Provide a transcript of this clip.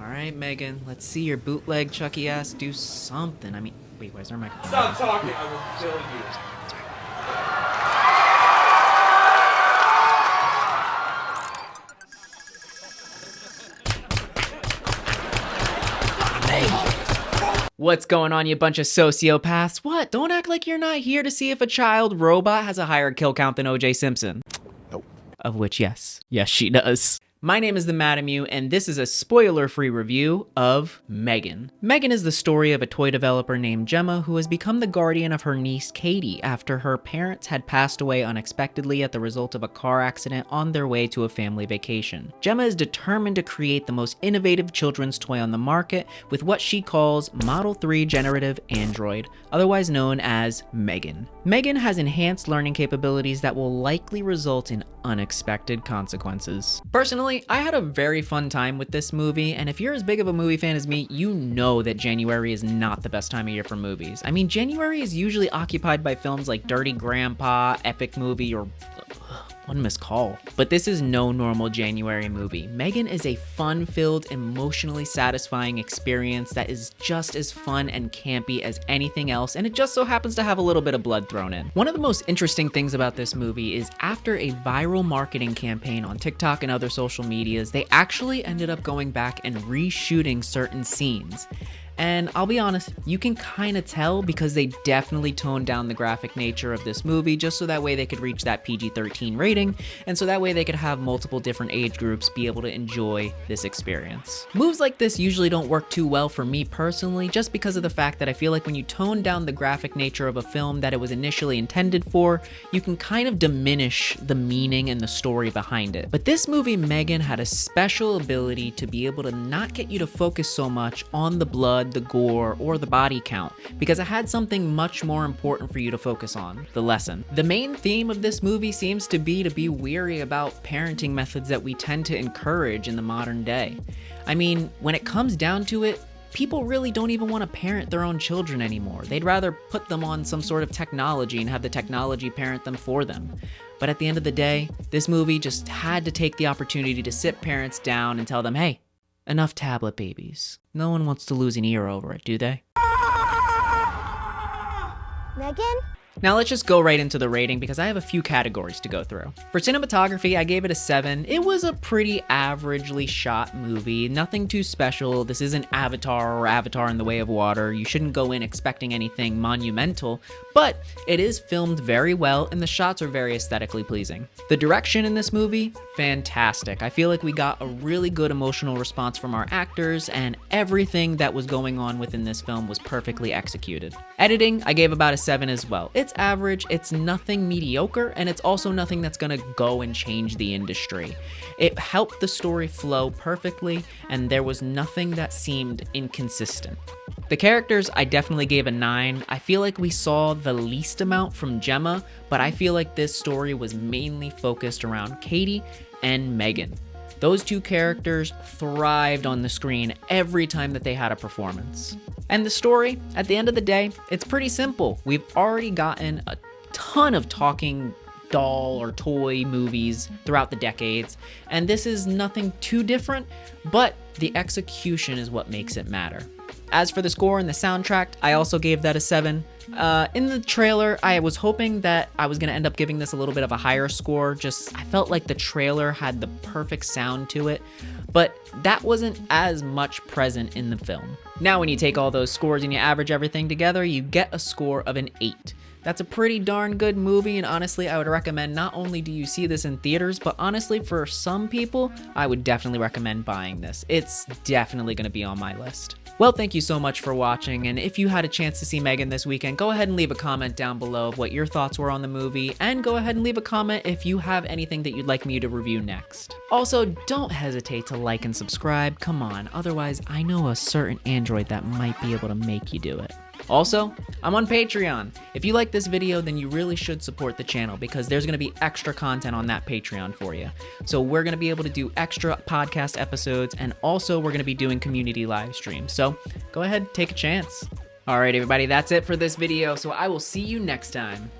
right, Megan, let's see your bootleg Chucky ass do something. I mean, wait, where's our microphone? Stop talking, I will kill you. What's going on, you bunch of sociopaths? What? Don't act like you're not here to see if a child robot has a higher kill count than O.J. Simpson. Nope. Of which, yes, she does. My name is the Madamu, and this is a spoiler-free review of M3GAN. M3GAN is the story of a toy developer named Gemma who has become the guardian of her niece Katie after her parents had passed away unexpectedly at the result of a car accident on their way to a family vacation. Gemma is determined to create the most innovative children's toy on the market with what she calls Model 3 Generative Android, otherwise known as M3GAN. M3GAN has enhanced learning capabilities that will likely result in unexpected consequences. Personally, I had a very fun time with this movie, and if you're as big of a movie fan as me, you know that January is not the best time of year for movies. I mean, January is usually occupied by films like Dirty Grandpa, Epic Movie, or One Missed Call. But this is no normal January movie. M3GAN is a fun-filled, emotionally satisfying experience that is just as fun and campy as anything else, and it just so happens to have a little bit of blood thrown in. One of the most interesting things about this movie is after a viral marketing campaign on TikTok and other social medias, they actually ended up going back and reshooting certain scenes. And I'll be honest, you can kind of tell because they definitely toned down the graphic nature of this movie just so that way they could reach that PG-13 rating, and so that way they could have multiple different age groups be able to enjoy this experience. Moves like this usually don't work too well for me personally, just because of the fact that I feel like when you tone down the graphic nature of a film that it was initially intended for, you can kind of diminish the meaning and the story behind it. But this movie, M3GAN, had a special ability to be able to not get you to focus so much on the blood, the gore, or the body count, because it had something much more important for you to focus on: the lesson. The main theme of this movie seems to be weary about parenting methods that we tend to encourage in the modern day. I mean, when it comes down to it, people really don't even want to parent their own children anymore. They'd rather put them on some sort of technology and have the technology parent them for them. But at the end of the day, this movie just had to take the opportunity to sit parents down and tell them, hey, enough tablet babies. No one wants to lose an ear over it, do they? M3GAN? Now let's just go right into the rating because I have a few categories to go through. For cinematography, I gave it a 7. It was a pretty averagely shot movie, nothing too special. This isn't Avatar or Avatar in the Way of Water. You shouldn't go in expecting anything monumental, but it is filmed very well and the shots are very aesthetically pleasing. The direction in this movie, fantastic. I feel like we got a really good emotional response from our actors, and everything that was going on within this film was perfectly executed. Editing, I gave about a 7 as well. It's average, it's nothing mediocre, and it's also nothing that's gonna go and change the industry. It helped the story flow perfectly, and there was nothing that seemed inconsistent. The characters, I definitely gave a 9. I feel like we saw the least amount from Gemma, but I feel like this story was mainly focused around Katie and M3GAN. Those two characters thrived on the screen every time that they had a performance. And the story, at the end of the day, it's pretty simple. We've already gotten a ton of talking doll or toy movies throughout the decades, and this is nothing too different, but the execution is what makes it matter. As for the score and the soundtrack, I also gave that a 7. In the trailer, I was hoping that I was going to end up giving this a little bit of a higher score. I felt like the trailer had the perfect sound to it, but that wasn't as much present in the film. Now, when you take all those scores and you average everything together, you get a score of an 8. That's a pretty darn good movie, and honestly, I would recommend not only do you see this in theaters, but honestly, for some people, I would definitely recommend buying this. It's definitely going to be on my list. Well, thank you so much for watching, and if you had a chance to see M3GAN this weekend, go ahead and leave a comment down below of what your thoughts were on the movie, and go ahead and leave a comment if you have anything that you'd like me to review next. Also, don't hesitate to like and subscribe, come on, otherwise I know a certain android that might be able to make you do it. Also, I'm on Patreon. If you like this video, then you really should support the channel because there's going to be extra content on that Patreon for you. So we're going to be able to do extra podcast episodes, and also we're going to be doing community live streams. So go ahead, take a chance. All right, everybody, that's it for this video. So I will see you next time.